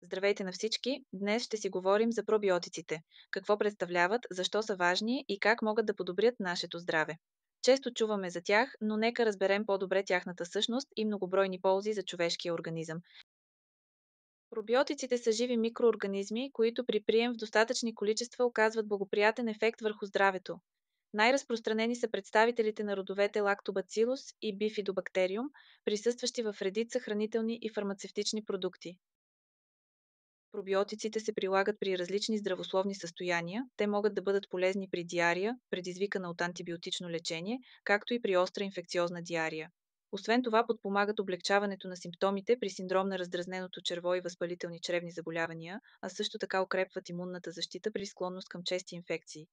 Здравейте на всички! Днес ще си говорим за пробиотиците. Какво представляват, защо са важни и как могат да подобрят нашето здраве. Често чуваме за тях, но нека разберем по-добре тяхната същност и многобройни ползи за човешкия организъм. Пробиотиците са живи микроорганизми, които при прием в достатъчни количества оказват благоприятен ефект върху здравето. Най-разпространени са представителите на родовете Lactobacillus и Bifidobacterium, присъстващи в редица хранителни и фармацевтични продукти. Пробиотиците се прилагат при различни здравословни състояния. Те могат да бъдат полезни при диария, предизвикана от антибиотично лечение, както и при остра инфекциозна диария. Освен това, подпомагат облегчаването на симптомите при синдром на раздразненото черво и възпалителни чревни заболявания, а също така укрепват имунната защита при склонност към чести инфекции.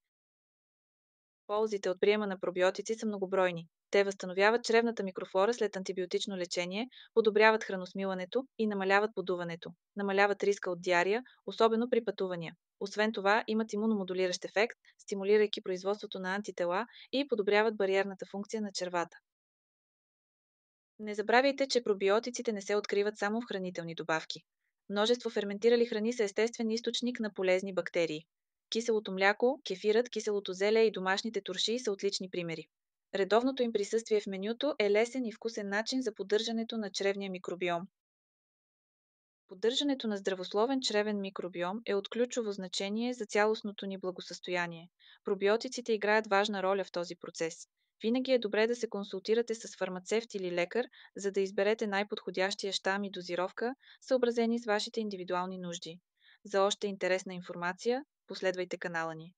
Ползите от приема на пробиотици са многобройни. Те възстановяват чревната микрофлора след антибиотично лечение, подобряват храносмилането и намаляват подуването. Намаляват риска от диария, особено при пътувания. Освен това, имат имуномодулиращ ефект, стимулирайки производството на антитела и подобряват бариерната функция на червата. Не забравяйте, че пробиотиците не се откриват само в хранителни добавки. Множество ферментирали храни са естествен източник на полезни бактерии. Киселото мляко, кефирът, киселото зеле и домашните туршии са отлични примери. Редовното им присъствие в менюто е лесен и вкусен начин за поддържането на чревния микробиом. Поддържането на здравословен чревен микробиом е от ключово значение за цялостното ни благосъстояние. Пробиотиците играят важна роля в този процес. Винаги е добре да се консултирате с фармацевт или лекар, за да изберете най-подходящия щам и дозировка, съобразени с вашите индивидуални нужди. За още интересна информация, последвайте канала ни.